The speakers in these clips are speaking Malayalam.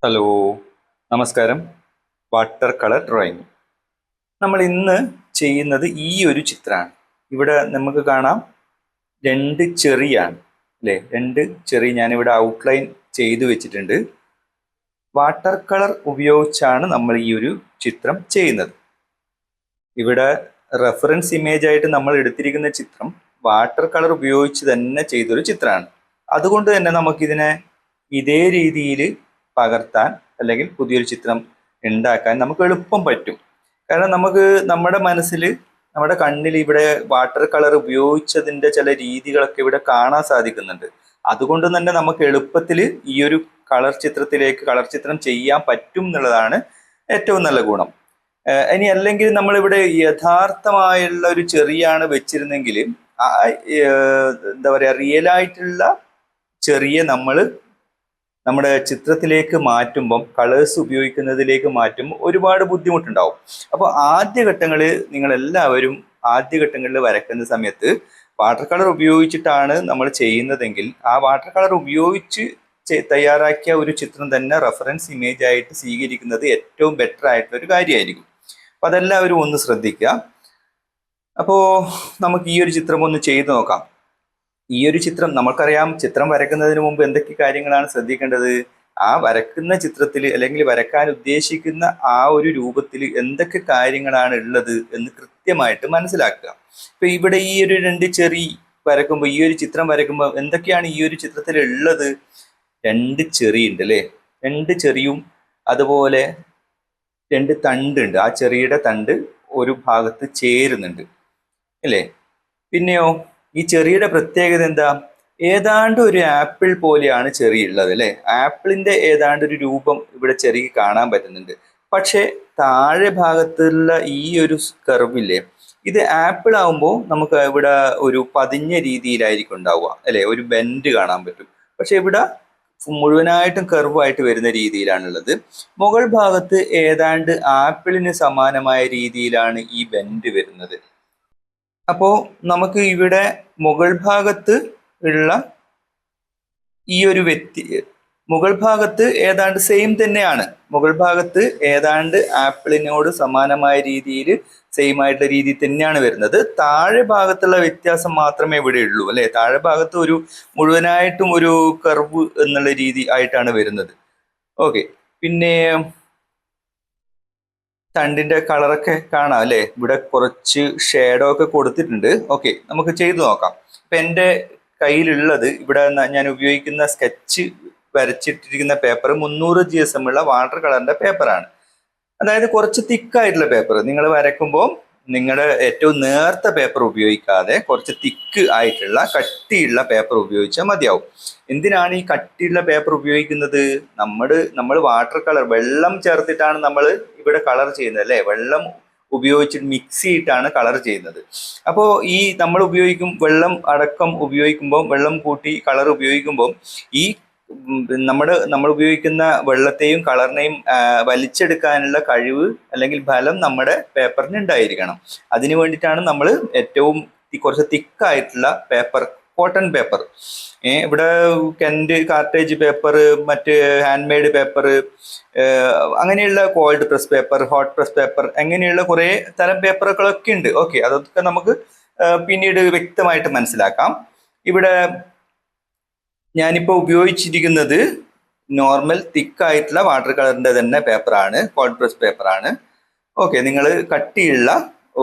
ഹലോ, നമസ്കാരം. വാട്ടർ കളർ ഡ്രോയിങ് നമ്മൾ ഇന്ന് ചെയ്യുന്നത് ഈ ഒരു ചിത്രമാണ്. ഇവിടെ നമുക്ക് കാണാം രണ്ട് ചെറിയാണ് അല്ലേ, രണ്ട് ചെറിയ ഞാനിവിടെ ഔട്ട്ലൈൻ ചെയ്തു വെച്ചിട്ടുണ്ട്. വാട്ടർ കളർ ഉപയോഗിച്ചാണ് നമ്മൾ ഈ ഒരു ചിത്രം ചെയ്യുന്നത്. ഇവിടെ റെഫറൻസ് ഇമേജ് ആയിട്ട് നമ്മൾ എടുത്തിരിക്കുന്ന ചിത്രം വാട്ടർ കളർ ഉപയോഗിച്ച് തന്നെ ചെയ്തൊരു ചിത്രമാണ്. അതുകൊണ്ട് തന്നെ നമുക്കിതിനെ ഇതേ രീതിയിൽ പകർത്താൻ അല്ലെങ്കിൽ പുതിയൊരു ചിത്രം ഉണ്ടാക്കാൻ നമുക്ക് എളുപ്പം പറ്റും. കാരണം നമുക്ക് നമ്മുടെ മനസ്സിൽ, നമ്മുടെ കണ്ണിൽ ഇവിടെ വാട്ടർ കളർ ഉപയോഗിച്ചതിൻ്റെ ചില രീതികളൊക്കെ ഇവിടെ കാണാൻ സാധിക്കുന്നുണ്ട്. അതുകൊണ്ട് തന്നെ നമുക്ക് എളുപ്പത്തിൽ ഈ ഒരു കളർ ചിത്രം ചെയ്യാൻ പറ്റും എന്നുള്ളതാണ് ഏറ്റവും നല്ല ഗുണം. ഇനി അല്ലെങ്കിൽ നമ്മളിവിടെ യഥാർത്ഥമായുള്ള ഒരു ചെറിയാണ് വെച്ചിരുന്നെങ്കിൽ എന്താ പറയുക, റിയലായിട്ടുള്ള ചെറിയ നമ്മുടെ ചിത്രത്തിലേക്ക് മാറ്റുമ്പം, കളേഴ്സ് ഉപയോഗിക്കുന്നതിലേക്ക് മാറ്റുമ്പോൾ ഒരുപാട് ബുദ്ധിമുട്ടുണ്ടാവും. അപ്പോൾ ആദ്യഘട്ടങ്ങളിൽ വരയ്ക്കുന്ന സമയത്ത് വാട്ടർ കളർ ഉപയോഗിച്ചിട്ടാണ് നമ്മൾ ചെയ്യുന്നതെങ്കിൽ ആ വാട്ടർ കളർ ഉപയോഗിച്ച് തയ്യാറാക്കിയ ഒരു ചിത്രം തന്നെ റെഫറൻസ് ഇമേജ് ആയിട്ട് സ്വീകരിക്കുന്നത് ഏറ്റവും ബെറ്റർ ആയിട്ടുള്ള ഒരു കാര്യമായിരിക്കും. അപ്പം അതെല്ലാവരും ഒന്ന് ശ്രദ്ധിക്കുക. അപ്പോൾ നമുക്ക് ഈ ഒരു ചിത്രം ഒന്ന് ചെയ്തു നോക്കാം. ഈ ഒരു ചിത്രം നമുക്കറിയാം, ചിത്രം വരയ്ക്കുന്നതിന് മുമ്പ് എന്തൊക്കെ കാര്യങ്ങളാണ് ശ്രദ്ധിക്കേണ്ടത്, ആ വരയ്ക്കുന്ന ചിത്രത്തിൽ അല്ലെങ്കിൽ വരയ്ക്കാൻ ഉദ്ദേശിക്കുന്ന ആ ഒരു രൂപത്തിൽ എന്തൊക്കെ കാര്യങ്ങളാണ് ഉള്ളത് എന്ന് കൃത്യമായിട്ട് മനസ്സിലാക്കുക. ഇപ്പൊ ഇവിടെ ഈ ഒരു രണ്ട് ചെറി വരയ്ക്കുമ്പോൾ, ഈ ഒരു ചിത്രം വരയ്ക്കുമ്പോൾ എന്തൊക്കെയാണ് ഈ ഒരു ചിത്രത്തിൽ ഉള്ളത്? രണ്ട് ചെറി ഉണ്ട് അല്ലേ, രണ്ട് ചെറിയും അതുപോലെ രണ്ട് തണ്ടുണ്ട്. ആ ചെറിയുടെ തണ്ട് ഒരു ഭാഗത്ത് ചേരുന്നുണ്ട് അല്ലേ. പിന്നെയോ ഈ ചെറിയുടെ പ്രത്യേകത എന്താ? ഏതാണ്ട് ഒരു ആപ്പിൾ പോലെയാണ് ചെറി ഉള്ളത് അല്ലേ. ആപ്പിളിന്റെ ഏതാണ്ട് ഒരു രൂപം ഇവിടെ ചെറിക്ക് കാണാൻ പറ്റുന്നുണ്ട്. പക്ഷെ താഴെ ഭാഗത്തുള്ള ഈ ഒരു കർവില്ലേ, ഇത് ആപ്പിൾ ആവുമ്പോൾ നമുക്ക് ഇവിടെ ഒരു പതിഞ്ഞ രീതിയിലായിരിക്കും ഉണ്ടാവുക അല്ലെ, ഒരു ബെൻഡ് കാണാൻ പറ്റും. പക്ഷെ ഇവിടെ മുഴുവനായിട്ടും കർവായിട്ട് വരുന്ന രീതിയിലാണുള്ളത്. മുകൾ ഭാഗത്ത് ഏതാണ്ട് ആപ്പിളിന് സമാനമായ രീതിയിലാണ് ഈ ബെൻഡ് വരുന്നത്. അപ്പോൾ നമുക്ക് ഇവിടെ മുകൾ ഭാഗത്ത് ഉള്ള ഈ ഒരു മുകൾ ഭാഗത്ത് ഏതാണ്ട് സെയിം തന്നെയാണ്. മുകൾ ഭാഗത്ത് ഏതാണ്ട് ആപ്പിളിനോട് സമാനമായ രീതിയിൽ സെയിം ആയിട്ടുള്ള രീതിയിൽ തന്നെയാണ് വരുന്നത്. താഴെ ഭാഗത്തുള്ള വ്യത്യാസം മാത്രമേ ഇവിടെ ഉള്ളൂ അല്ലെ. താഴെ ഭാഗത്ത് ഒരു മുഴുവനായിട്ടും ഒരു കർവ് എന്നുള്ള രീതി ആയിട്ടാണ് വരുന്നത്. ഓക്കെ, പിന്നെ തണ്ടിന്റെ കളറൊക്കെ കാണാം അല്ലെ. ഇവിടെ കുറച്ച് ഷേഡോ ഒക്കെ കൊടുത്തിട്ടുണ്ട്. ഓക്കെ, നമുക്ക് ചെയ്തു നോക്കാം. ഇപ്പൊ എൻ്റെ കയ്യിലുള്ളത് ഇവിടെ ഞാൻ ഉപയോഗിക്കുന്ന സ്കെച്ച് വരച്ചിട്ടിരിക്കുന്ന പേപ്പർ 300 GSM ഉള്ള വാട്ടർ കളറിന്റെ പേപ്പറാണ്. അതായത് കുറച്ച് തിക്കായിട്ടുള്ള പേപ്പർ. നിങ്ങൾ വരയ്ക്കുമ്പോൾ നിങ്ങളുടെ ഏറ്റവും നേർത്ത പേപ്പർ ഉപയോഗിക്കാതെ കുറച്ച് തിക്ക് ആയിട്ടുള്ള കട്ടിയുള്ള പേപ്പർ ഉപയോഗിച്ചാൽ മതിയാവും. എന്തിനാണ് ഈ കട്ടിയുള്ള പേപ്പർ ഉപയോഗിക്കുന്നത്? നമ്മൾ വാട്ടർ കളർ വെള്ളം ചേർത്തിട്ടാണ് നമ്മൾ ഇവിടെ കളർ ചെയ്യുന്നത് അല്ലേ. വെള്ളം ഉപയോഗിച്ചിട്ട് മിക്സ് ചെയ്തിട്ടാണ് കളർ ചെയ്യുന്നത്. അപ്പോൾ ഈ വെള്ളം അടക്കം ഉപയോഗിക്കുമ്പോൾ, വെള്ളം കൂട്ടി കളർ ഉപയോഗിക്കുമ്പോൾ ഈ നമ്മൾ ഉപയോഗിക്കുന്ന വെള്ളത്തെയും കളറിനെയും വലിച്ചെടുക്കാനുള്ള കഴിവ് അല്ലെങ്കിൽ ഫലം നമ്മുടെ പേപ്പറിന് ഉണ്ടായിരിക്കണം. അതിനു വേണ്ടിയിട്ടാണ് നമ്മൾ ഏറ്റവും കുറച്ച് തിക്കായിട്ടുള്ള പേപ്പർ, കോട്ടൺ പേപ്പർ, ഇവിടെ കെൻറ്റ് കാർട്ടേജ് പേപ്പർ, മറ്റ് ഹാൻഡ് മെയ്ഡ് പേപ്പർ, അങ്ങനെയുള്ള cold press paper, hot press paper, അങ്ങനെയുള്ള കുറേ തരം പേപ്പറുകളൊക്കെ ഉണ്ട്. ഓക്കെ, അതൊക്കെ നമുക്ക് പിന്നീട് വ്യക്തമായിട്ട് മനസ്സിലാക്കാം. ഇവിടെ ഞാനിപ്പോൾ ഉപയോഗിച്ചിരിക്കുന്നത് നോർമൽ തിക്കായിട്ടുള്ള വാട്ടർ കളറിൻ്റെ തന്നെ പേപ്പറാണ്, കോൾഡ് പ്രസ് പേപ്പറാണ്. ഓക്കെ, നിങ്ങൾ കട്ടിയുള്ള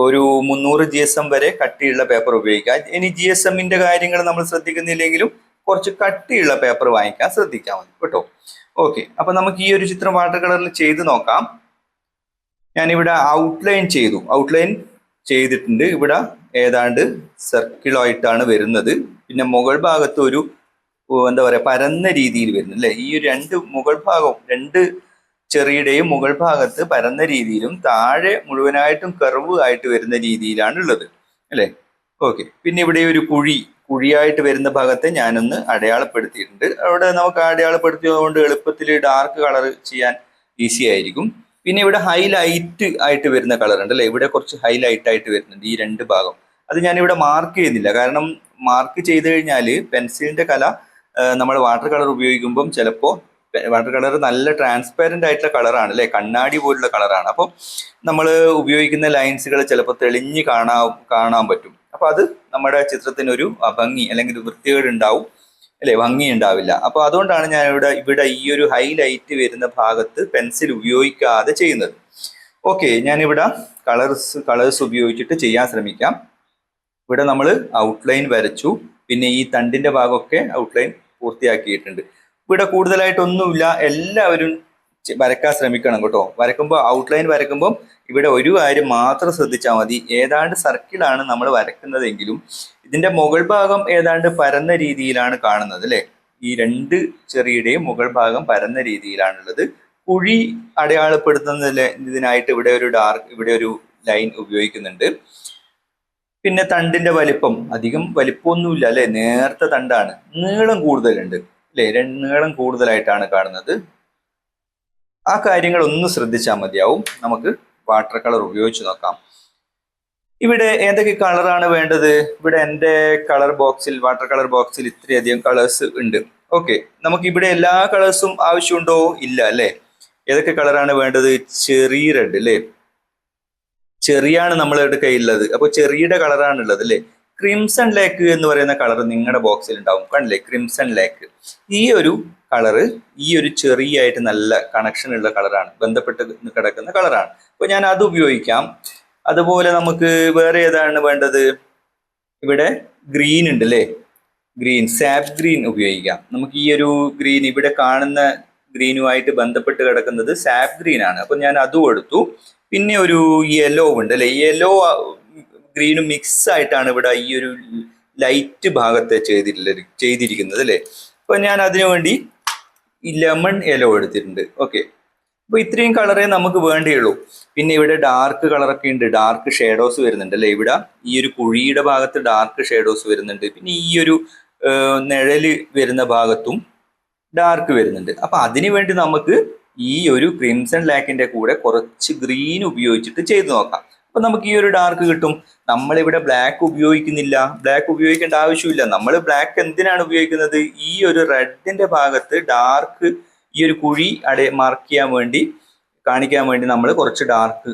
ഒരു 300 GSM വരെ കട്ടിയുള്ള പേപ്പർ ഉപയോഗിക്കാം. ഇനി GSMന്റെ കാര്യങ്ങൾ നമ്മൾ ശ്രദ്ധിക്കുന്നില്ലെങ്കിലും കുറച്ച് കട്ടിയുള്ള പേപ്പർ വാങ്ങിക്കാൻ ശ്രദ്ധിക്കാൻ മതി കേട്ടോ. ഓക്കെ, അപ്പൊ നമുക്ക് ഈ ഒരു ചിത്രം വാട്ടർ കളറിൽ ചെയ്ത് നോക്കാം. ഞാനിവിടെ ഔട്ട്ലൈൻ ചെയ്തിട്ടുണ്ട്. ഇവിടെ ഏതാണ്ട് സർക്കിളായിട്ടാണ് വരുന്നത്. പിന്നെ മുകൾ ഭാഗത്ത് ഒരു എന്താ പറയുക, പരന്ന രീതിയിൽ വരുന്നു അല്ലെ. ഈ രണ്ട് ചെറിയുടെയും മുകൾ ഭാഗത്ത് പരന്ന രീതിയിലും താഴെ മുഴുവനായിട്ടും കർവ് ആയിട്ട് വരുന്ന രീതിയിലാണ് ഉള്ളത് അല്ലെ. ഓക്കെ, പിന്നെ ഇവിടെ ഒരു കുഴിയായിട്ട് വരുന്ന ഭാഗത്തെ ഞാനൊന്ന് അടയാളപ്പെടുത്തിയിട്ടുണ്ട്. അവിടെ നമുക്ക് അടയാളപ്പെടുത്തിയതുകൊണ്ട് എളുപ്പത്തിൽ ഡാർക്ക് കളർ ചെയ്യാൻ ഈസി ആയിരിക്കും. പിന്നെ ഇവിടെ ഹൈലൈറ്റ് ആയിട്ട് വരുന്ന കളർ ഉണ്ട് അല്ലെ. ഇവിടെ കുറച്ച് ഹൈലൈറ്റ് ആയിട്ട് വരുന്നുണ്ട് ഈ രണ്ട് ഭാഗം. അത് ഞാനിവിടെ മാർക്ക് ചെയ്യുന്നില്ല. കാരണം മാർക്ക് ചെയ്ത് കഴിഞ്ഞാൽ പെൻസിലിന്റെ കല നമ്മൾ വാട്ടർ കളർ ഉപയോഗിക്കുമ്പം ചിലപ്പോൾ വാട്ടർ കളർ നല്ല ട്രാൻസ്പാരന്റ് ആയിട്ടുള്ള കളറാണ് അല്ലെ, കണ്ണാടി പോലുള്ള കളറാണ്. അപ്പോൾ നമ്മൾ ഉപയോഗിക്കുന്ന ലൈൻസുകൾ ചിലപ്പോൾ തെളിഞ്ഞ് കാണാൻ പറ്റും. അപ്പൊ അത് നമ്മുടെ ചിത്രത്തിനൊരു അഭംഗി അല്ലെങ്കിൽ വൃത്തികേട് ഉണ്ടാവും അല്ലെ, ഭംഗി ഉണ്ടാവില്ല. അപ്പൊ അതുകൊണ്ടാണ് ഞാൻ ഇവിടെ ഈ ഒരു ഹൈലൈറ്റ് വരുന്ന ഭാഗത്ത് പെൻസിൽ ഉപയോഗിക്കാതെ ചെയ്യുന്നത്. ഓക്കെ, ഞാനിവിടെ കളേഴ്സ് ഉപയോഗിച്ചിട്ട് ചെയ്യാൻ ശ്രമിക്കാം. ഇവിടെ നമ്മൾ ഔട്ട്ലൈൻ വരച്ചു, പിന്നെ ഈ തണ്ടിന്റെ ഭാഗമൊക്കെ ഔട്ട്ലൈൻ പൂർത്തിയാക്കിയിട്ടുണ്ട്. ഇവിടെ കൂടുതലായിട്ടൊന്നുമില്ല, എല്ലാവരും വരക്കാൻ ശ്രമിക്കണം കേട്ടോ. വരക്കുമ്പോൾ ഔട്ട്ലൈൻ വരക്കുമ്പോൾ ഇവിടെ ഒരു കാര്യം മാത്രം ശ്രദ്ധിച്ചാൽ മതി. ഏതാണ്ട് സർക്കിളാണ് നമ്മൾ വരക്കുന്നതെങ്കിലും ഇതിന്റെ മുകൾ ഭാഗം ഏതാണ്ട് പരന്ന രീതിയിലാണ് കാണുന്നത് അല്ലെ. ഈ രണ്ട് ചെറിയുടെയും മുകൾ ഭാഗം പരന്ന രീതിയിലാണുള്ളത്. കുഴി അടയാളപ്പെടുത്തുന്നതിനായിട്ട് ഇവിടെ ഒരു ലൈൻ ഉപയോഗിക്കുന്നുണ്ട്. പിന്നെ തണ്ടിന്റെ വലിപ്പം അധികം വലിപ്പമൊന്നുമില്ല അല്ലെ, നേർത്ത തണ്ടാണ്. നീളം കൂടുതലുണ്ട് അല്ലെ, നീളം കൂടുതലായിട്ടാണ് കാണുന്നത്. ആ കാര്യങ്ങൾ ഒന്ന് ശ്രദ്ധിച്ചാൽ മതിയാവും. നമുക്ക് വാട്ടർ കളർ ഉപയോഗിച്ച് നോക്കാം. ഇവിടെ ഏതൊക്കെ കളറാണ് വേണ്ടത്? ഇവിടെ എൻ്റെ വാട്ടർ കളർ ബോക്സിൽ ഇത്രയധികം കളേഴ്സ് ഉണ്ട്. ഓക്കെ, നമുക്ക് ഇവിടെ എല്ലാ കളേഴ്സും ആവശ്യമുണ്ടോ? ഇല്ല അല്ലെ. ഏതൊക്കെ കളറാണ് വേണ്ടത്? ചെറി റെഡ് അല്ലേ, ചെറിയാണ് നമ്മളുടെ കയ്യിലുള്ളത്. അപ്പോൾ ചെറിയുടെ കളറാണ് ഉള്ളത് അല്ലേ. ക്രിംസൺ ലേക്ക് എന്ന് പറയുന്ന കളർ നിങ്ങളുടെ ബോക്സിൽ ഉണ്ടാവും, കണ്ടില്ലേ? ക്രിംസൺ ലേക്ക്. ഈ ഒരു കളറ് ഈ ഒരു ചെറിയായിട്ട് നല്ല കണക്ഷൻ ഉള്ള കളറാണ്, ബന്ധപ്പെട്ട് കിടക്കുന്ന കളറാണ്. അപ്പോൾ ഞാൻ അത് ഉപയോഗിക്കാം. അതുപോലെ നമുക്ക് വേറെ ഏതാണ് വേണ്ടത്? ഇവിടെ ഗ്രീൻ ഉണ്ട് അല്ലേ, ഗ്രീൻ, സാപ്പ് ഗ്രീൻ ഉപയോഗിക്കാം. നമുക്ക് ഈ ഒരു ഗ്രീൻ, ഇവിടെ കാണുന്ന ഗ്രീനുമായിട്ട് ബന്ധപ്പെട്ട് കിടക്കുന്നത് സാപ്പ് ഗ്രീൻ ആണ്. അപ്പൊ ഞാൻ അതും എടുത്തു. പിന്നെ ഒരു യെല്ലോ ഉണ്ട് അല്ലെ, യെല്ലോ ഗ്രീനും മിക്സ് ആയിട്ടാണ് ഇവിടെ ഈ ഒരു ലൈറ്റ് ഭാഗത്തെ ചെയ്തിരിക്കുന്നത് അല്ലെ. അപ്പൊ ഞാൻ അതിനു വേണ്ടി ഈ ലെമൺ യെല്ലോ എടുത്തിട്ടുണ്ട്. ഓക്കെ, അപ്പൊ ഇത്രയും കളറേ നമുക്ക് വേണ്ടിയുള്ളൂ. പിന്നെ ഇവിടെ ഡാർക്ക് കളറൊക്കെ ഉണ്ട്, ഡാർക്ക് ഷേഡോസ് വരുന്നുണ്ട് അല്ലെ. ഇവിടെ ഈ ഒരു കുഴിയുടെ ഭാഗത്ത് ഡാർക്ക് ഷേഡോസ് വരുന്നുണ്ട്. പിന്നെ ഈ ഒരു നിഴല് വരുന്ന ഭാഗത്തും ഡാർക്ക് വരുന്നുണ്ട്. അപ്പൊ അതിനു വേണ്ടി നമുക്ക് ഈ ഒരു ക്രിംസൺ ലാക്കിന്റെ കൂടെ കുറച്ച് ഗ്രീൻ ഉപയോഗിച്ചിട്ട് ചെയ്തു നോക്കാം. അപ്പൊ നമുക്ക് ഈ ഒരു ഡാർക്ക് കിട്ടും. നമ്മളിവിടെ ബ്ലാക്ക് ഉപയോഗിക്കുന്നില്ല, ബ്ലാക്ക് ഉപയോഗിക്കേണ്ട ആവശ്യമില്ല. നമ്മൾ ബ്ലാക്ക് എന്തിനാണ് ഉപയോഗിക്കുന്നത്? ഈ ഒരു റെഡിന്റെ ഭാഗത്ത് ഡാർക്ക്, ഈ ഒരു കുഴി മാർക്ക് ചെയ്യാൻ വേണ്ടി, കാണിക്കാൻ വേണ്ടി നമ്മൾ കുറച്ച് ഡാർക്ക്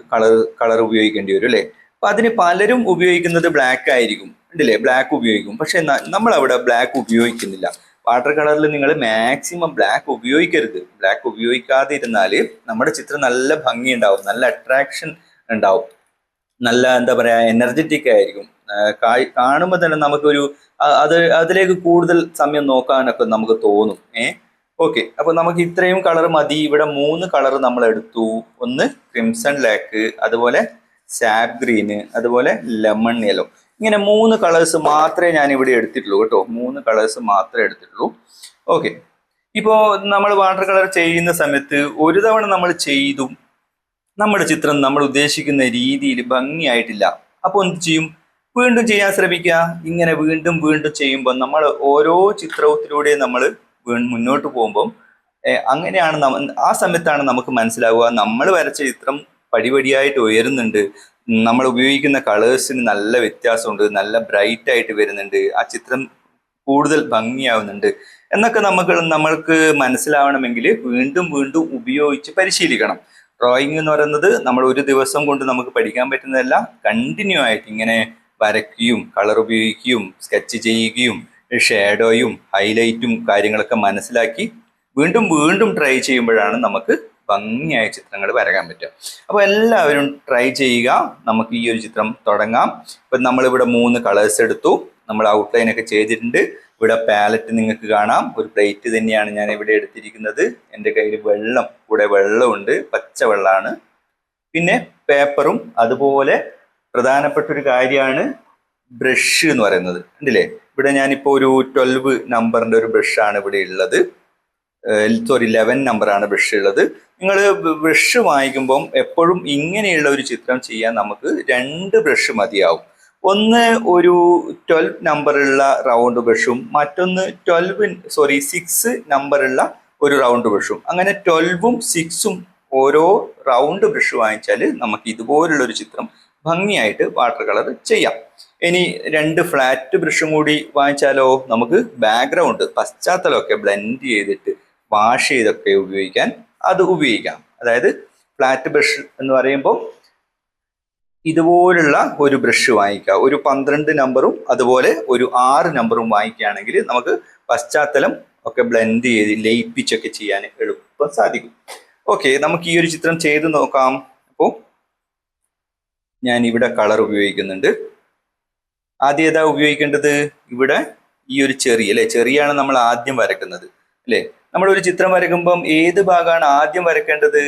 കളർ ഉപയോഗിക്കേണ്ടി വരും അല്ലെ. അപ്പൊ അതിന് പലരും ഉപയോഗിക്കുന്നത് ബ്ലാക്ക് ആയിരിക്കും ഉണ്ടല്ലേ, ബ്ലാക്ക് ഉപയോഗിക്കും. പക്ഷെ നമ്മൾ അവിടെ ബ്ലാക്ക് ഉപയോഗിക്കുന്നില്ല. വാട്ടർ കളറിൽ നിങ്ങൾ മാക്സിമം ബ്ലാക്ക് ഉപയോഗിക്കരുത്. ബ്ലാക്ക് ഉപയോഗിക്കാതെ ഇരുന്നാൽ നമ്മുടെ ചിത്രം നല്ല ഭംഗി ഉണ്ടാവും, നല്ല അട്രാക്ഷൻ ഉണ്ടാവും, നല്ല എന്താ പറയാ എനർജറ്റിക് ആയിരിക്കും. കാണുമ്പോൾ തന്നെ നമുക്കൊരു അതിലേക്ക് കൂടുതൽ സമയം നോക്കാനൊക്കെ നമുക്ക് തോന്നും. ഓക്കെ, അപ്പൊ നമുക്ക് ഇത്രയും കളർ മതി. ഇവിടെ 3 കളർ നമ്മൾ എടുത്തു. ഒന്ന് ക്രിംസൺ ലേക്ക്, അതുപോലെ സാപ്പ് ഗ്രീന്, അതുപോലെ ലെമൺ യെല്ലോ. ഇങ്ങനെ 3 കളേഴ്സ് മാത്രമേ ഞാൻ ഇവിടെ എടുത്തിട്ടുള്ളൂ കേട്ടോ. 3 കളേഴ്സ് മാത്രമേ എടുത്തിട്ടുള്ളൂ. ഓക്കെ, ഇപ്പോ നമ്മൾ വാട്ടർ കളർ ചെയ്യുന്ന സമയത്ത് ഒരു തവണ നമ്മൾ ചെയ്തു, നമ്മുടെ ചിത്രം നമ്മൾ ഉദ്ദേശിക്കുന്ന രീതിയിൽ ഭംഗിയായിട്ടില്ല. അപ്പൊ എന്ത് ചെയ്യും? വീണ്ടും ചെയ്യാൻ ശ്രമിക്കുക. ഇങ്ങനെ വീണ്ടും വീണ്ടും ചെയ്യുമ്പോൾ നമ്മൾ ഓരോ ചിത്രത്തിലൂടെ നമ്മൾ മുന്നോട്ട് പോകുമ്പോൾ അങ്ങനെയാണ് ആ സമയത്താണ് നമുക്ക് മനസ്സിലാവുക നമ്മൾ വരച്ച ചിത്രം പടിപടിയായിട്ട് ഉയരുന്നുണ്ട്, നമ്മൾ ഉപയോഗിക്കുന്ന കളേഴ്സിന് നല്ല വ്യത്യാസമുണ്ട്, നല്ല ബ്രൈറ്റ് ആയിട്ട് വരുന്നുണ്ട്, ആ ചിത്രം കൂടുതൽ ഭംഗിയാവുന്നുണ്ട് എന്നൊക്കെ നമ്മൾക്ക് മനസ്സിലാവണമെങ്കിൽ വീണ്ടും വീണ്ടും ഉപയോഗിച്ച് പരിശീലിക്കണം. ഡ്രോയിങ് എന്ന് പറയുന്നത് നമ്മൾ ഒരു ദിവസം കൊണ്ട് നമുക്ക് പഠിക്കാൻ പറ്റുന്നതല്ല. കണ്ടിന്യൂ ആയിട്ട് ഇങ്ങനെ വരയ്ക്കുകയും കളർ ഉപയോഗിക്കുകയും സ്കെച്ച് ചെയ്യുകയും ഷേഡോയും ഹൈലൈറ്റും കാര്യങ്ങളൊക്കെ മനസ്സിലാക്കി വീണ്ടും വീണ്ടും ട്രൈ ചെയ്യുമ്പോഴാണ് നമുക്ക് ഭംഗിയായ ചിത്രങ്ങൾ വരയ്ക്കാൻ പറ്റുക. അപ്പോൾ എല്ലാവരും ട്രൈ ചെയ്യുക. നമുക്ക് ഈ ഒരു ചിത്രം തുടങ്ങാം. ഇപ്പം നമ്മളിവിടെ 3 കളേഴ്സ് എടുത്തു, നമ്മൾ ഔട്ട്ലൈൻ ഒക്കെ ചെയ്തിട്ടുണ്ട്. ഇവിടെ പാലറ്റ് നിങ്ങൾക്ക് കാണാം. ഒരു പ്ലേറ്റ് തന്നെയാണ് ഞാൻ ഇവിടെ എടുത്തിരിക്കുന്നത്. എൻ്റെ കയ്യിൽ വെള്ളമുണ്ട്, പച്ച വെള്ളമാണ്. പിന്നെ പേപ്പറും, അതുപോലെ പ്രധാനപ്പെട്ട ഒരു കാര്യമാണ് ബ്രഷ് എന്ന് പറയുന്നത്. ഉണ്ടല്ലേ, ഇവിടെ ഞാനിപ്പോൾ ഒരു 12 നമ്പറിൻ്റെ ഒരു ബ്രഷാണ് ഇവിടെ ഉള്ളത്. 11 നമ്പറാണ് ബ്രഷ് ഉള്ളത്. നിങ്ങൾ ബ്രഷ് വാങ്ങിക്കുമ്പം എപ്പോഴും ഇങ്ങനെയുള്ള ഒരു ചിത്രം ചെയ്യാൻ നമുക്ക് 2 ബ്രഷ് മതിയാവും. ഒന്ന് ഒരു 12 നമ്പറുള്ള റൗണ്ട് ബ്രഷും മറ്റൊന്ന് 6 നമ്പറുള്ള ഒരു റൗണ്ട് ബ്രഷും. അങ്ങനെ 12ഉം 6ഉം ഓരോ റൗണ്ട് ബ്രഷ് വാങ്ങിച്ചാൽ നമുക്ക് ഇതുപോലുള്ള ഒരു ചിത്രം ഭംഗിയായിട്ട് വാട്ടർ കളർ ചെയ്യാം. ഇനി 2 ഫ്ലാറ്റ് ബ്രഷും കൂടി വാങ്ങിച്ചാലോ നമുക്ക് ബാക്ക്ഗ്രൗണ്ട്, പശ്ചാത്തലമൊക്കെ ബ്ലെൻഡ് ചെയ്തിട്ട് വാഷ് ചെയ്തൊക്കെ ഉപയോഗിക്കാൻ അത് ഉപയോഗിക്കാം. അതായത് ഫ്ലാറ്റ് ബ്രഷ് എന്ന് പറയുമ്പോൾ ഇതുപോലുള്ള ഒരു ബ്രഷ് വാങ്ങിക്കുക. ഒരു 12 നമ്പറും അതുപോലെ ഒരു 6 നമ്പറും വാങ്ങിക്കുകയാണെങ്കിൽ നമുക്ക് പശ്ചാത്തലം ഒക്കെ ബ്ലെൻഡ് ചെയ്ത് ലയിപ്പിച്ചൊക്കെ ചെയ്യാൻ എളുപ്പം സാധിക്കും. ഓക്കെ, നമുക്ക് ഈ ഒരു ചിത്രം ചെയ്ത് നോക്കാം. അപ്പോൾ ഞാൻ ഇവിടെ കളർ ഉപയോഗിക്കുന്നുണ്ട്. ആദ്യം ഏതാ ഉപയോഗിക്കേണ്ടത്? ഇവിടെ ഈ ഒരു ചെറിയ അല്ലെ, ചെറിയാണ് നമ്മൾ ആദ്യം വരക്കുന്നത് അല്ലെ. നമ്മൾ ഒരു ചിത്രം വരയ്ക്കുമ്പം ഏത് ഭാഗമാണ് ആദ്യം വരക്കേണ്ടത്?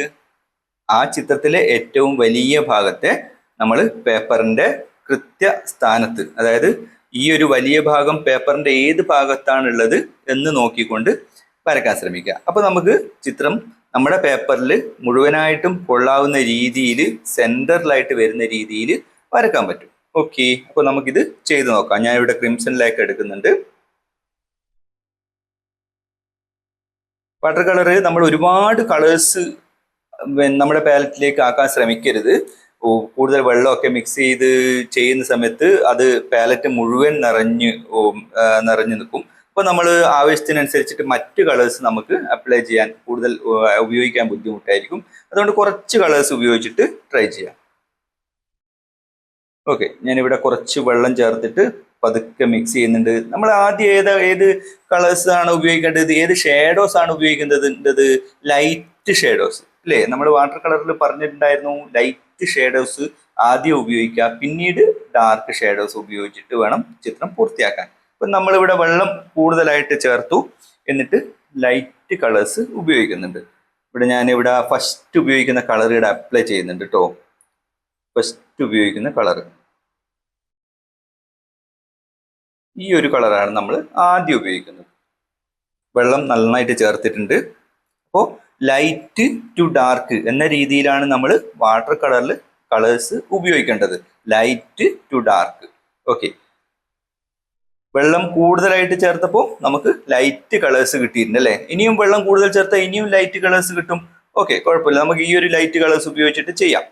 ആ ചിത്രത്തിലെ ഏറ്റവും വലിയ ഭാഗത്തെ നമ്മൾ പേപ്പറിന്റെ കൃത്യ സ്ഥാനത്ത്, അതായത് ഈ ഒരു വലിയ ഭാഗം പേപ്പറിന്റെ ഏത് ഭാഗത്താണുള്ളത് എന്ന് നോക്കിക്കൊണ്ട് വരയ്ക്കാൻ ശ്രമിക്കുക. അപ്പൊ നമുക്ക് ചിത്രം നമ്മുടെ പേപ്പറിൽ മുഴുവനായിട്ടും കൊള്ളാവുന്ന രീതിയിൽ സെന്ററിലായിട്ട് വരുന്ന രീതിയിൽ വരക്കാൻ പറ്റും. ഓക്കെ, അപ്പൊ നമുക്കിത് ചെയ്തു നോക്കാം. ഞാൻ ഇവിടെ ക്രിംസണിലേക്ക് എടുക്കുന്നുണ്ട്. വാട്ടർ കളർ നമ്മൾ ഒരുപാട് കളേഴ്സ് നമ്മുടെ പാലറ്റിലേക്ക് ആക്കാൻ ശ്രമിക്കരുത്. കൂടുതൽ വെള്ളമൊക്കെ മിക്സ് ചെയ്ത് ചെയ്യുന്ന സമയത്ത് അത് പാലറ്റ് മുഴുവൻ നിറഞ്ഞു നിൽക്കും. അപ്പോൾ നമ്മൾ ആവശ്യത്തിനനുസരിച്ചിട്ട് മറ്റ് കളേഴ്സ് നമുക്ക് അപ്ലൈ ചെയ്യാൻ കൂടുതൽ ഉപയോഗിക്കാൻ ബുദ്ധിമുട്ടായിരിക്കും. അതുകൊണ്ട് കുറച്ച് കളേഴ്സ് ഉപയോഗിച്ചിട്ട് ട്രൈ ചെയ്യാം. ഓക്കെ, ഞാനിവിടെ കുറച്ച് വെള്ളം ചേർത്തിട്ട് പതുക്കെ മിക്സ് ചെയ്യുന്നുണ്ട്. നമ്മൾ ആദ്യം ഏത് കളേഴ്സ് ആണ് ഉപയോഗിക്കേണ്ടത്, ഏത് ഷേഡോസ് ആണ് ഉപയോഗിക്കേണ്ടത്? ലൈറ്റ് ഷേഡോസ് അല്ലേ? നമ്മൾ വാട്ടർ കളറിൽ പറഞ്ഞിട്ടുണ്ടായിരുന്നു ലൈറ്റ് ഷേഡോസ് ആദ്യം ഉപയോഗിക്കുക, പിന്നീട് ഡാർക്ക് ഷേഡോസ് ഉപയോഗിച്ചിട്ട് വേണം ചിത്രം പൂർത്തിയാക്കാൻ. അപ്പം നമ്മളിവിടെ വെള്ളം കൂടുതലായിട്ട് ചേർത്തു, എന്നിട്ട് ലൈറ്റ് കളേഴ്സ് ഉപയോഗിക്കുന്നുണ്ട്. ഞാനിവിടെ ഫസ്റ്റ് ഉപയോഗിക്കുന്ന കളർ ഇവിടെ അപ്ലൈ ചെയ്യുന്നുണ്ട് കേട്ടോ. ഫസ്റ്റ് ഉപയോഗിക്കുന്ന കളർ ഈ ഒരു കളറാണ് നമ്മൾ ആദ്യം ഉപയോഗിക്കുന്നത്. വെള്ളം നന്നായിട്ട് ചേർത്തിട്ടുണ്ട്. അപ്പോൾ ലൈറ്റ് ടു ഡാർക്ക് എന്ന രീതിയിലാണ് നമ്മൾ വാട്ടർ കളറിൽ കളേഴ്സ് ഉപയോഗിക്കേണ്ടത്. Light to dark. ഓക്കെ, വെള്ളം കൂടുതലായിട്ട് ചേർത്തപ്പോൾ നമുക്ക് ലൈറ്റ് കളേഴ്സ് കിട്ടിയിട്ടുണ്ട് അല്ലേ. ഇനിയും വെള്ളം കൂടുതൽ ചേർത്താൽ ഇനിയും ലൈറ്റ് കളേഴ്സ് കിട്ടും. ഓക്കെ, കുഴപ്പമില്ല, നമുക്ക് ഈ ഒരു ലൈറ്റ് കളേഴ്സ് ഉപയോഗിച്ചിട്ട് ചെയ്യാം.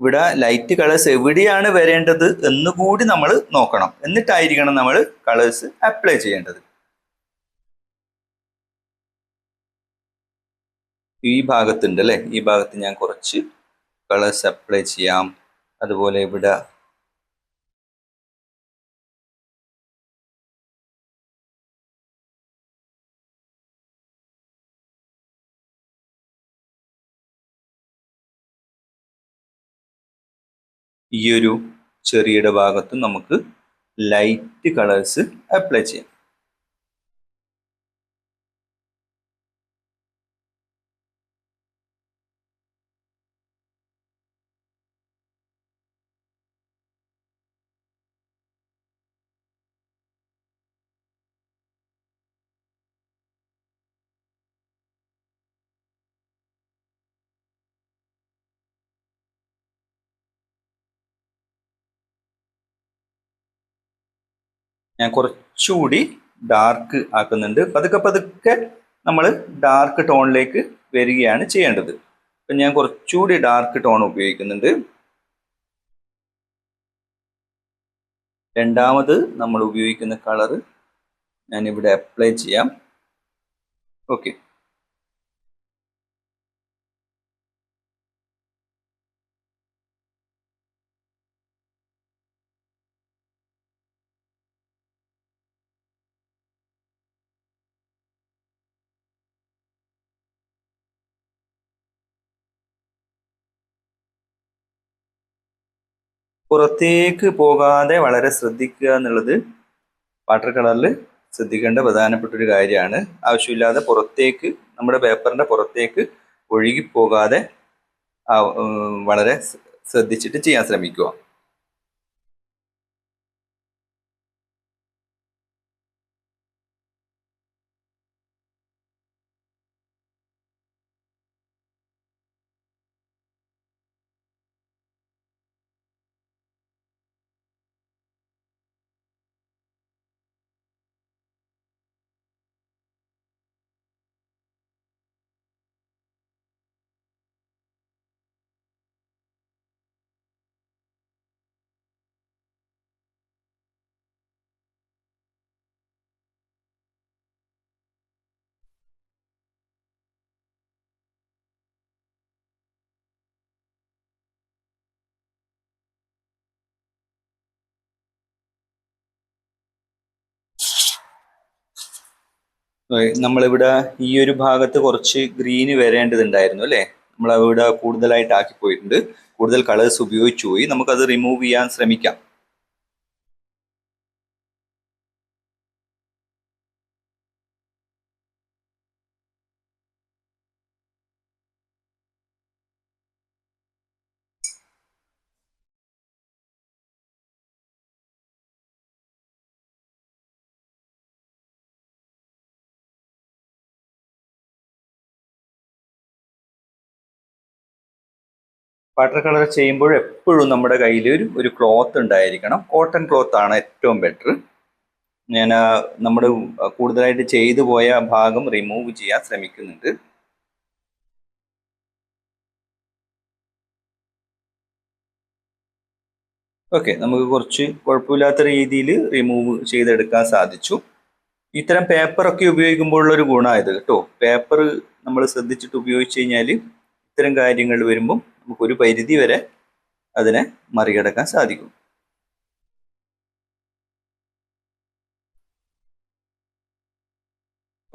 ഇവിടെ ലൈറ്റ് കളേഴ്സ് എവിടെയാണ് വരേണ്ടത് എന്നുകൂടി നമ്മൾ നോക്കണം. എന്നിട്ടായിരിക്കണം നമ്മൾ കളേഴ്സ് അപ്ലൈ ചെയ്യേണ്ടത്. ഈ ഭാഗത്തുണ്ട് അല്ലെ, ഈ ഭാഗത്ത് ഞാൻ കുറച്ച് കളേഴ്സ് അപ്ലൈ ചെയ്യാം. അതുപോലെ ഇവിടെ ഈ ഒരു ചെറിയുടെ ഭാഗത്തും നമുക്ക് ലൈറ്റ് കളേഴ്സ് അപ്ലൈ ചെയ്യാം. ഞാൻ കുറച്ചുകൂടി ഡാർക്ക് ആക്കുന്നുണ്ട്. പതുക്കെ പതുക്കെ നമ്മൾ ഡാർക്ക് ടോണിലേക്ക് വരികയാണ് ചെയ്യേണ്ടത്. അപ്പം ഞാൻ കുറച്ചുകൂടി ഡാർക്ക് ടോൺ ഉപയോഗിക്കുന്നുണ്ട്. രണ്ടാമത് നമ്മൾ ഉപയോഗിക്കുന്ന കളർ ഞാനിവിടെ അപ്ലൈ ചെയ്യാം. ഓക്കെ, പുറത്തേക്ക് പോകാതെ വളരെ ശ്രദ്ധിക്കുക എന്നുള്ളത് വാട്ടർ കളറിൽ ശ്രദ്ധിക്കേണ്ട പ്രധാനപ്പെട്ട ഒരു കാര്യമാണ്. ആവശ്യമില്ലാതെ പുറത്തേക്ക്, നമ്മുടെ പേപ്പറിന്റെ പുറത്തേക്ക് ഒഴുകിപ്പോകാതെ വളരെ ശ്രദ്ധിച്ചിട്ട് ചെയ്യാൻ ശ്രമിക്കുക. നമ്മളിവിടെ ഈ ഒരു ഭാഗത്ത് കുറച്ച് ഗ്രീന് വരേണ്ടതുണ്ടായിരുന്നു അല്ലേ? നമ്മൾ അവിടെ കൂടുതലായിട്ട് ആക്കി പോയിട്ടുണ്ട്. കൂടുതൽ കളേഴ്സ് ഉപയോഗിച്ചു പോയി. നമുക്കത് റിമൂവ് ചെയ്യാൻ ശ്രമിക്കാം. വാട്ടർ കളർ ചെയ്യുമ്പോൾ എപ്പോഴും നമ്മുടെ കയ്യിൽ ഒരു ക്ലോത്ത് ഉണ്ടായിരിക്കണം. കോട്ടൺ ക്ലോത്ത് ആണ് ഏറ്റവും ബെറ്റർ. ഞാൻ നമ്മൾ കൂടുതലായിട്ട് ചെയ്തു പോയ ഭാഗം റിമൂവ് ചെയ്യാൻ ശ്രമിക്കുന്നുണ്ട്. ഓക്കെ, നമുക്ക് കുറച്ച് കുഴപ്പമില്ലാത്ത രീതിയിൽ റിമൂവ് ചെയ്തെടുക്കാൻ സാധിച്ചു. ഇത്തരം പേപ്പറൊക്കെ ഉപയോഗിക്കുമ്പോഴുള്ള ഒരു ഗുണമായത് കേട്ടോ. പേപ്പർ നമ്മൾ ശ്രദ്ധിച്ചിട്ട് ഉപയോഗിച്ച് കഴിഞ്ഞാൽ ഇത്തരം കാര്യങ്ങൾ വരുമ്പം നമുക്കൊരു പരിധി വരെ അതിനെ മറികടക്കാൻ സാധിക്കും.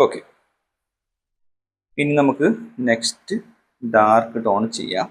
ഓക്കെ, ഇനി നമുക്ക് നെക്സ്റ്റ് ഡാർക്ക് ടോൺ ചെയ്യാം.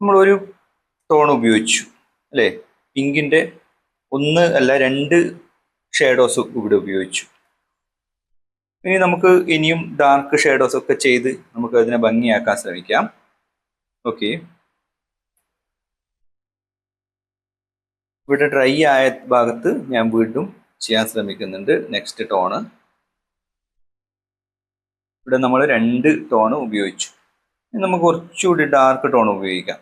നമ്മളൊരു ടോൺ ഉപയോഗിച്ചു അല്ലേ? പിങ്കിന്റെ ഒന്ന് അല്ല രണ്ട് ഷേഡോസ് ഇവിടെ ഉപയോഗിച്ചു. ഇനി നമുക്ക് ഇനിയും ഡാർക്ക് ഷേഡോസ് ഒക്കെ ചെയ്ത് നമുക്ക് അതിനെ ഭംഗിയാക്കാൻ ശ്രമിക്കാം. ഓക്കെ, ഇവിടെ ഡ്രൈ ആയ ഭാഗത്ത് ഞാൻ വീണ്ടും ചെയ്യാൻ ശ്രമിക്കുന്നുണ്ട് നെക്സ്റ്റ് ടോണ്. ഇവിടെ നമ്മൾ രണ്ട് ടോണ് ഉപയോഗിച്ചു. ഇനി നമുക്ക് കുറച്ചുകൂടി ഡാർക്ക് ടോൺ ഉപയോഗിക്കാം.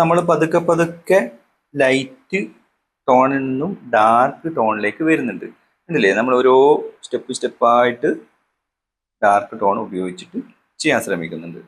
നമ്മൾ പതുക്കെ പതുക്കെ ലൈറ്റ് ടോണിൽ നിന്നും ഡാർക്ക് ടോണിലേക്ക് വരുന്നുണ്ട്. ഉണ്ടല്ലേ, നമ്മൾ ഓരോ സ്റ്റെപ്പായിട്ട് ഡാർക്ക് ടോൺ ഉപയോഗിച്ചിട്ട് ചെയ്യാൻ ശ്രമിക്കുന്നുണ്ട്.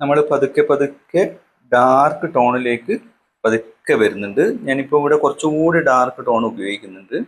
നമ്മൾ പതുക്കെ പതുക്കെ ഡാർക്ക് ടോണിലേക്ക് പതുക്കെ വരുന്നുണ്ട്. ഞാനിപ്പോൾ ഇവിടെ കുറച്ചുകൂടി ഡാർക്ക് ടോൺ ഉപയോഗിക്കുന്നുണ്ട്.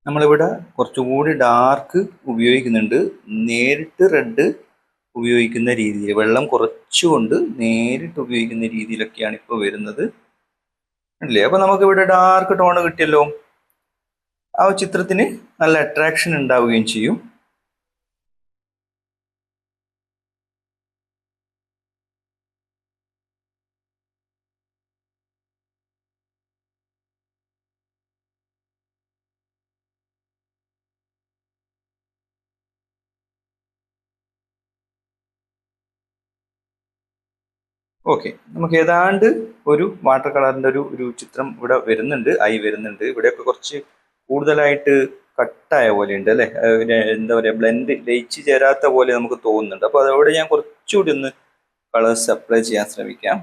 നമ്മളിവിടെ കുറച്ചുകൂടി ഡാർക്ക് ഉപയോഗിക്കുന്നുണ്ട്. നേരിട്ട് റെഡ് ഉപയോഗിക്കുന്ന രീതിയിൽ, വെള്ളം കുറച്ചുകൊണ്ട് നേരിട്ട് ഉപയോഗിക്കുന്ന രീതിയിലൊക്കെയാണ് ഇപ്പോൾ വരുന്നത് അല്ലേ. അപ്പൊ നമുക്ക് ഇവിടെ ഡാർക്ക് ടോണ് കിട്ടിയല്ലോ. ആ ചിത്രത്തിന് നല്ല അട്രാക്ഷൻ ഉണ്ടാവുകയും ചെയ്യും. ഓക്കെ, നമുക്ക് ഏതാണ്ട് ഒരു വാട്ടർ കളറിന്റെ ഒരു ചിത്രം ഇവിടെ വരുന്നുണ്ട്, ആയി വരുന്നുണ്ട്. ഇവിടെയൊക്കെ കുറച്ച് കൂടുതലായിട്ട് കട്ടായ പോലെ ഉണ്ട് അല്ലെ, എന്താ പറയാ, ബ്ലെൻഡ് ലയിച്ച് ചേരാത്ത പോലെ നമുക്ക് തോന്നുന്നുണ്ട്. അപ്പൊ അതോടെ ഞാൻ കുറച്ചുകൂടി ഒന്ന് കളേഴ്സ് അപ്ലൈ ചെയ്യാൻ ശ്രമിക്കാം.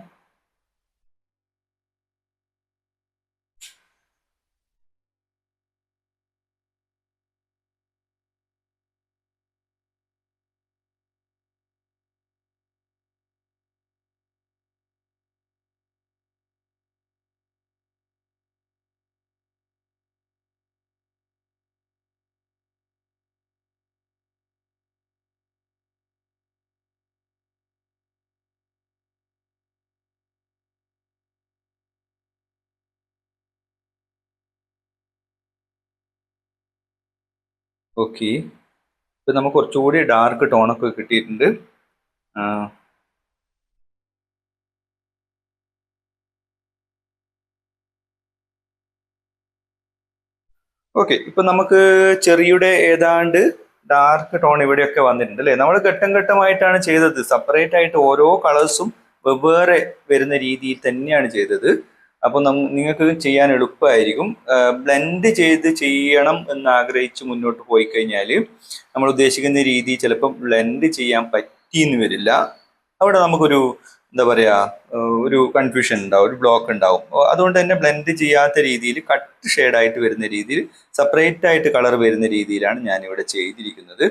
ഓക്കെ, ഇപ്പൊ നമുക്ക് കുറച്ചുകൂടി ഡാർക്ക് ടോണൊക്കെ കിട്ടിയിട്ടുണ്ട്. ഓക്കെ, ഇപ്പൊ നമുക്ക് ചെറിയുടെ ഏതാണ്ട് ഡാർക്ക് ടോൺ ഇവിടെയൊക്കെ വന്നിട്ടുണ്ട് അല്ലെ. നമ്മൾ ഘട്ടം ഘട്ടമായിട്ടാണ് ചെയ്തത്, സെപ്പറേറ്റ് ആയിട്ട് ഓരോ കളേഴ്സും വെവ്വേറെ വരുന്ന രീതിയിൽ തന്നെയാണ് ചെയ്തത്. അപ്പൊ നിങ്ങൾക്ക് ചെയ്യാൻ എളുപ്പമായിരിക്കും. ബ്ലെൻഡ് ചെയ്ത് ചെയ്യണം എന്ന് ആഗ്രഹിച്ച് മുന്നോട്ട് പോയി കഴിഞ്ഞാൽ നമ്മൾ ഉദ്ദേശിക്കുന്ന രീതി ചിലപ്പോൾ ബ്ലെൻഡ് ചെയ്യാൻ പറ്റിയെന്ന് വരില്ല. അവിടെ നമുക്കൊരു എന്താ പറയാ, ഒരു കൺഫ്യൂഷൻ ഉണ്ടാവും, ഒരു ബ്ലോക്ക് ഉണ്ടാവും. അതുകൊണ്ട് തന്നെ ബ്ലെൻഡ് ചെയ്യാത്ത രീതിയിൽ കട്ട് ഷെയ്ഡായിട്ട് വരുന്ന രീതിയിൽ സെപ്പറേറ്റ് ആയിട്ട് കളർ വരുന്ന രീതിയിലാണ് ഞാൻ ഇവിടെ ചെയ്തിരിക്കുന്നത്.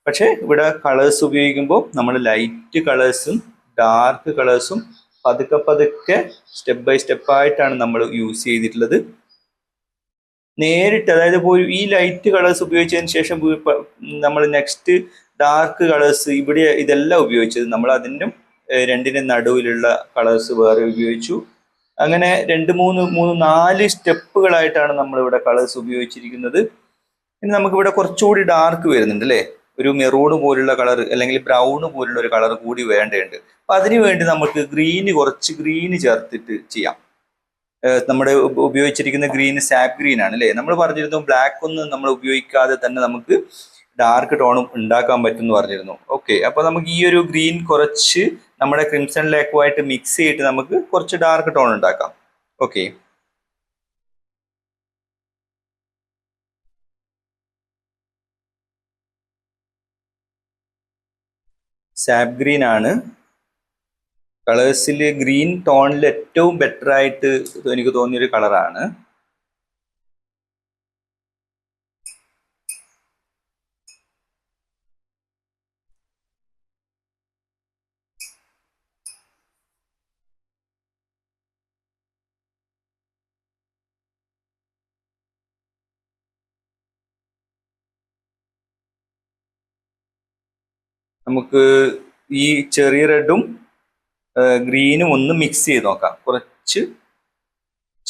പക്ഷേ ഇവിടെ കളേഴ്സ് ഉപയോഗിക്കുമ്പോൾ നമ്മൾ ലൈറ്റ് കളേഴ്സും ഡാർക്ക് കളേഴ്സും പതുക്കെ പതുക്കെ സ്റ്റെപ്പ് ബൈ സ്റ്റെപ്പായിട്ടാണ് നമ്മൾ യൂസ് ചെയ്തിട്ടുള്ളത്. നേരിട്ട്, അതായത് ഇപ്പോൾ ഈ ലൈറ്റ് കളേഴ്സ് ഉപയോഗിച്ചതിന് ശേഷം നമ്മൾ നെക്സ്റ്റ് ഡാർക്ക് കളേഴ്സ് ഇവിടെ ഇതെല്ലാം ഉപയോഗിച്ചത് നമ്മൾ അതിനും രണ്ടിനും നടുവിലുള്ള കളേഴ്സ് വേറെ ഉപയോഗിച്ചു. അങ്ങനെ നാല് സ്റ്റെപ്പുകളായിട്ടാണ് നമ്മൾ ഇവിടെ കളേഴ്സ് ഉപയോഗിച്ചിരിക്കുന്നത്. ഇനി നമുക്കിവിടെ കുറച്ചുകൂടി ഡാർക്ക് വരുന്നുണ്ട് അല്ലേ, ഒരു മെറൂൺ പോലുള്ള കളർ അല്ലെങ്കിൽ ബ്രൗൺ പോലുള്ള ഒരു കളർ കൂടി വേണ്ടതുണ്ട്. അപ്പൊ അതിനു വേണ്ടി നമുക്ക് കുറച്ച് ഗ്രീന് ചേർത്തിട്ട് ചെയ്യാം. നമ്മുടെ ഉപയോഗിച്ചിരിക്കുന്ന ഗ്രീൻ സാപ്പ് ഗ്രീൻ ആണ് അല്ലേ. നമ്മൾ പറഞ്ഞിരുന്നു ബ്ലാക്ക് ഒന്നും നമ്മൾ ഉപയോഗിക്കാതെ തന്നെ നമുക്ക് ഡാർക്ക് ടോണും ഉണ്ടാക്കാൻ പറ്റും എന്ന് പറഞ്ഞിരുന്നു. ഓക്കെ, അപ്പൊ നമുക്ക് ഈ ഒരു ഗ്രീൻ കുറച്ച് നമ്മുടെ ക്രിംസൺ ലേക്കുമായിട്ട് മിക്സ് ചെയ്തിട്ട് നമുക്ക് കുറച്ച് ഡാർക്ക് ടോൺ ഉണ്ടാക്കാം. ഓക്കെ, സാപ്പ് ഗ്രീൻ ആണ് കളേഴ്സിൽ ഗ്രീൻ ടോണിൽ ഏറ്റവും ബെറ്റർ ആയിട്ട് എനിക്ക് തോന്നിയൊരു കളറാണ്. നമുക്ക് ഈ ചെറിയ റെഡും ഗ്രീനും ഒന്ന് മിക്സ് ചെയ്ത് നോക്കാം. കുറച്ച്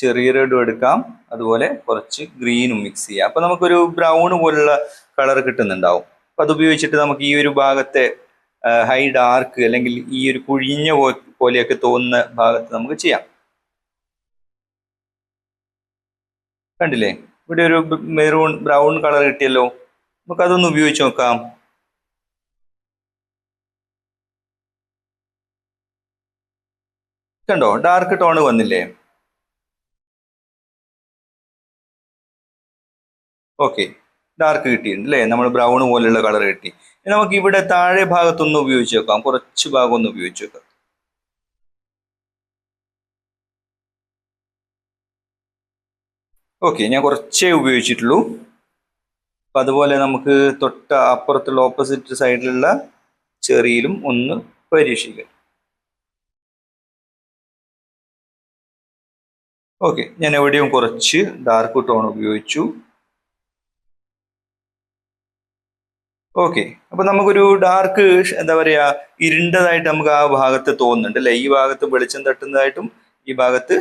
ചെറിയ റെഡും എടുക്കാം, അതുപോലെ കുറച്ച് ഗ്രീനും മിക്സ് ചെയ്യാം. അപ്പൊ നമുക്കൊരു ബ്രൗൺ പോലുള്ള കളർ കിട്ടുന്നുണ്ടാവും. അപ്പൊ അത് ഉപയോഗിച്ചിട്ട് നമുക്ക് ഈ ഒരു ഭാഗത്തെ ഹൈ ഡാർക്ക് അല്ലെങ്കിൽ ഈ ഒരു കുഴിഞ്ഞ പോലെയൊക്കെ തോന്നുന്ന ഭാഗത്ത് നമുക്ക് ചെയ്യാം. കണ്ടില്ലേ, ഇവിടെ ഒരു മെറൂൺ ബ്രൗൺ കളർ കിട്ടിയല്ലോ. നമുക്ക് അതൊന്ന് ഉപയോഗിച്ച് നോക്കാം. കണ്ടോ, ഡാർക്ക് ടോൺ വന്നില്ലേ. ഓക്കെ, ഡാർക്ക് കിട്ടിയിട്ടുണ്ട് അല്ലേ, നമ്മൾ ബ്രൗൺ പോലെയുള്ള കളർ കിട്ടി. നമുക്ക് ഇവിടെ താഴെ ഭാഗത്തൊന്ന് ഉപയോഗിച്ച് നോക്കാം, കുറച്ച് ഭാഗം ഒന്ന് ഉപയോഗിച്ച് നോക്കാം. ഓക്കെ, ഞാൻ കുറച്ചേ ഉപയോഗിച്ചിട്ടുള്ളൂ. അപ്പൊ അതുപോലെ നമുക്ക് തൊട്ട അപ്പുറത്തുള്ള ഓപ്പോസിറ്റ് സൈഡിലുള്ള ചെറിയിലും ഒന്ന് പരീക്ഷിക്കാം. ഓക്കെ, ഞാൻ എവിടെയും കുറച്ച് ഡാർക്ക് ടോൺ ഉപയോഗിച്ചു. ഓക്കെ, അപ്പൊ നമുക്കൊരു ഡാർക്ക് എന്താ പറയാ ഇരുണ്ടതായിട്ട് നമുക്ക് ആ ഭാഗത്ത് തോന്നുന്നുണ്ട് അല്ലെ. ഈ ഭാഗത്ത് വെളിച്ചം തട്ടുന്നതായിട്ടും ഈ ഭാഗത്ത്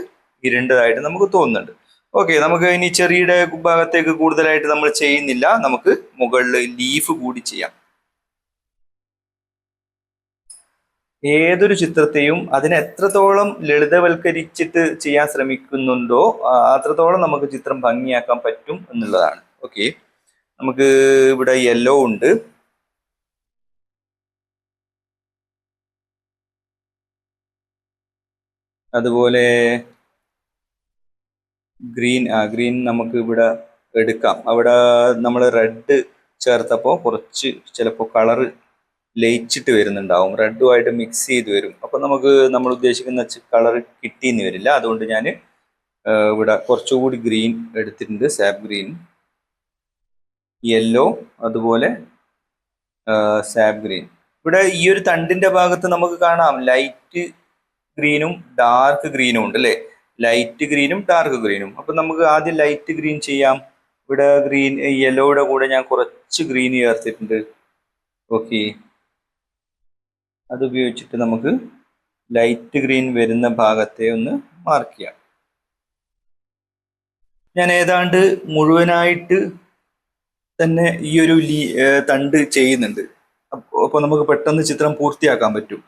ഇരുണ്ടതായിട്ട് നമുക്ക് തോന്നുന്നുണ്ട്. ഓക്കെ, നമുക്ക് ഇനി ചെറിയുടെ ഭാഗത്തേക്ക് കൂടുതലായിട്ട് നമ്മൾ ചെയ്യുന്നില്ല. നമുക്ക് മുകളിൽ ലീഫ് കൂടി ചെയ്യാം. ഏതൊരു ചിത്രത്തെയും അതിനെ എത്രത്തോളം ലളിതവൽക്കരിച്ചിട്ട് ചെയ്യാൻ ശ്രമിക്കുന്നുണ്ടോ അത്രത്തോളം നമുക്ക് ചിത്രം ഭംഗിയാക്കാൻ പറ്റും എന്നുള്ളതാണ്. ഓക്കെ, നമുക്ക് ഇവിടെ യെല്ലോ ഉണ്ട്, അതുപോലെ ഗ്രീൻ. ഗ്രീൻ നമുക്ക് ഇവിടെ എടുക്കാം. അവിടെ നമ്മൾ റെഡ് ചേർത്തപ്പോൾ കുറച്ച് ചിലപ്പോൾ കളറ് ലയിച്ചിട്ട് വരുന്നുണ്ടാവും, റെഡുമായിട്ട് മിക്സ് ചെയ്ത് വരും. അപ്പൊ നമുക്ക് നമ്മൾ ഉദ്ദേശിക്കുന്ന കളർ കിട്ടിയെന്ന് വരില്ല. അതുകൊണ്ട് ഞാൻ ഇവിടെ കുറച്ചുകൂടി ഗ്രീൻ എടുത്തിട്ടുണ്ട്, സാപ്പ് ഗ്രീൻ, യെല്ലോ, അതുപോലെ സാപ്പ് ഗ്രീൻ. ഇവിടെ ഈ ഒരു തണ്ടിന്റെ ഭാഗത്ത് നമുക്ക് കാണാം ലൈറ്റ് ഗ്രീനും ഡാർക്ക് ഗ്രീനും ഉണ്ട് അല്ലേ. ലൈറ്റ് ഗ്രീനും ഡാർക്ക് ഗ്രീനും. അപ്പൊ നമുക്ക് ആദ്യം ലൈറ്റ് ഗ്രീൻ ചെയ്യാം. ഇവിടെ ഗ്രീൻ യെല്ലോയുടെ കൂടെ ഞാൻ കുറച്ച് ഗ്രീൻ ചേർത്തിട്ടുണ്ട്. ഓക്കെ, അത് ഉപയോഗിച്ചിട്ട് നമുക്ക് ലൈറ്റ് ഗ്രീൻ വരുന്ന ഭാഗത്തെ ഒന്ന് മാർക്ക് ചെയ്യാം. ഞാൻ ഏതാണ്ട് മുഴുവനായിട്ട് തന്നെ ഈ ഒരു തണ്ട് ചെയ്യുന്നുണ്ട്. അപ്പൊ നമുക്ക് പെട്ടെന്ന് ചിത്രം പൂർത്തിയാക്കാൻ പറ്റും.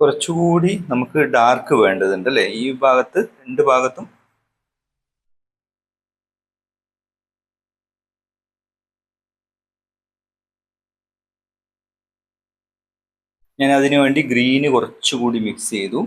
കുറച്ചുകൂടി നമുക്ക് ഡാർക്ക് വേണ്ടതുണ്ട് അല്ലെ ഈ ഭാഗത്ത്, രണ്ട് ഭാഗത്തും. ഞാൻ അതിനു വേണ്ടി ഗ്രീന് കുറച്ചുകൂടി മിക്സ് ചെയ്തു.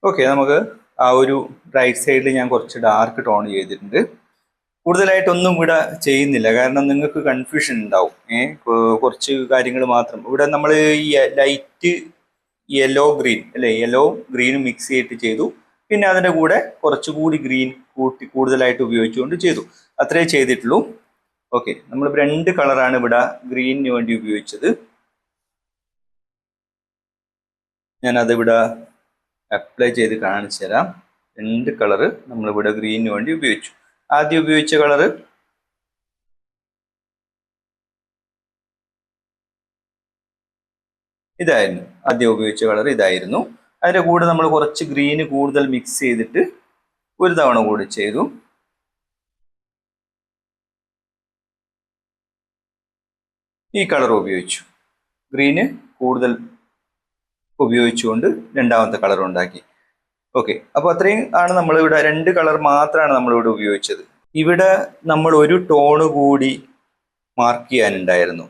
ഓക്കെ, നമുക്ക് ആ ഒരു റൈറ്റ് സൈഡിൽ ഞാൻ കുറച്ച് ഡാർക്ക് ടോൺ ചെയ്തിട്ടുണ്ട്. കൂടുതലായിട്ടൊന്നും ഇവിടെ ചെയ്യുന്നില്ല, കാരണം നിങ്ങൾക്ക് കൺഫ്യൂഷൻ ഉണ്ടാവും. കുറച്ച് കാര്യങ്ങൾ മാത്രം ഇവിടെ നമ്മൾ ഈ ലൈറ്റ് യെല്ലോ ഗ്രീൻ അല്ലെ, യെല്ലോ ഗ്രീനും മിക്സ് ചെയ്തിട്ട് ചെയ്തു. പിന്നെ അതിൻ്റെ കൂടെ കുറച്ചുകൂടി ഗ്രീൻ കൂടുതലായിട്ട് ഉപയോഗിച്ചുകൊണ്ട് ചെയ്തു. അത്രേ ചെയ്തിട്ടുള്ളൂ. ഓക്കെ, നമ്മൾ 2 കളറാണ് ഇവിടെ ഗ്രീനിന് വേണ്ടി ഉപയോഗിച്ചത്. ഞാൻ അതിവിടെ അപ്ലൈ ചെയ്ത് കാണിച്ചു തരാം. 2 കളറ് നമ്മളിവിടെ ഗ്രീനിന് വേണ്ടി ഉപയോഗിച്ചു. ആദ്യം ഉപയോഗിച്ച കളറ് ഇതായിരുന്നു. ആദ്യം ഉപയോഗിച്ച കളർ ഇതായിരുന്നു. അതിൻ്റെ കൂടെ നമ്മൾ കുറച്ച് ഗ്രീന് കൂടുതൽ മിക്സ് ചെയ്തിട്ട് ഒരു തവണ കൂടി ചെയ്തു. ഈ കളർ ഉപയോഗിച്ചു. ഗ്രീന് കൂടുതൽ ഉപയോഗിച്ചുകൊണ്ട് രണ്ടാമത്തെ കളർ ഉണ്ടാക്കി. ഓക്കെ, അപ്പോൾ അത്രയും ആണ് നമ്മളിവിടെ 2 കളർ മാത്രമാണ് നമ്മളിവിടെ ഉപയോഗിച്ചത്. ഇവിടെ നമ്മൾ ഒരു ടോണ് കൂടി മാർക്ക് ചെയ്യാനുണ്ടായിരുന്നു.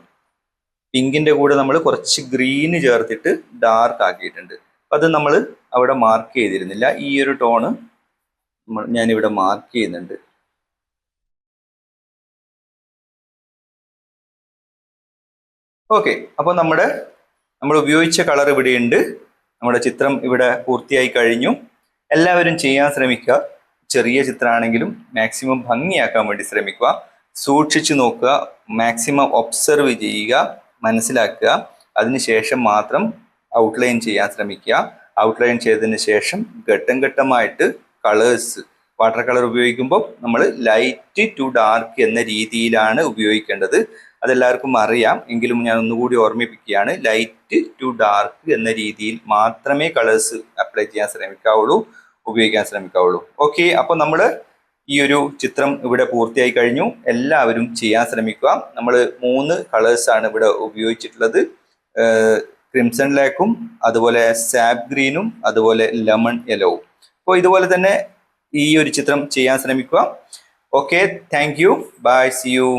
പിങ്കിന്റെ കൂടെ നമ്മൾ കുറച്ച് ഗ്രീന് ചേർത്തിട്ട് ഡാർക്ക് ആക്കിയിട്ടുണ്ട്. അത് നമ്മൾ അവിടെ മാർക്ക് ചെയ്തിരുന്നില്ല. ഈ ഒരു ടോണ് ഞാനിവിടെ മാർക്ക് ചെയ്യുന്നുണ്ട്. ഓക്കെ, അപ്പോൾ നമ്മൾ ഉപയോഗിച്ച കളർ ഇവിടെയുണ്ട്. നമ്മുടെ ചിത്രം ഇവിടെ പൂർത്തിയായി കഴിഞ്ഞു. എല്ലാവരും ചെയ്യാൻ ശ്രമിക്കുക. ചെറിയ ചിത്രമാണെങ്കിലും മാക്സിമം ഭംഗിയാക്കാൻ വേണ്ടി ശ്രമിക്കുക. സൂക്ഷിച്ചു നോക്കുക, മാക്സിമം ഒബ്സർവ് ചെയ്യുക, മനസ്സിലാക്കുക. അതിനുശേഷം മാത്രം ഔട്ട്ലൈൻ ചെയ്യാൻ ശ്രമിക്കുക. ഔട്ട്ലൈൻ ചെയ്തതിന് ശേഷം ഘട്ടം ഘട്ടമായിട്ട് കളേഴ്സ്, വാട്ടർ കളർ ഉപയോഗിക്കുമ്പോൾ നമ്മൾ ലൈറ്റ് ടു ഡാർക്ക് എന്ന രീതിയിലാണ് ഉപയോഗിക്കേണ്ടത്. അതെല്ലാവർക്കും അറിയാം, എങ്കിലും ഞാൻ ഒന്നുകൂടി ഓർമ്മിപ്പിക്കുകയാണ്. ലൈറ്റ് ടു ഡാർക്ക് എന്ന രീതിയിൽ മാത്രമേ കളേഴ്സ് അപ്ലൈ ചെയ്യാൻ ശ്രമിക്കാവുള്ളൂ, ഉപയോഗിക്കാൻ ശ്രമിക്കാവുള്ളൂ. ഓക്കെ, അപ്പോൾ നമ്മൾ ഈ ഒരു ചിത്രം ഇവിടെ പൂർത്തിയായി കഴിഞ്ഞു. എല്ലാവരും ചെയ്യാൻ ശ്രമിക്കുക. നമ്മൾ 3 കളേഴ്സാണ് ഇവിടെ ഉപയോഗിച്ചിട്ടുള്ളത്. ക്രിംസൺ ബ്ലാക്കും, അതുപോലെ സാപ്പ് ഗ്രീനും, അതുപോലെ ലെമൺ യെല്ലോവും. അപ്പോൾ ഇതുപോലെ തന്നെ ഈ ഒരു ചിത്രം ചെയ്യാൻ ശ്രമിക്കുക. Okay, thank you, bye, see U.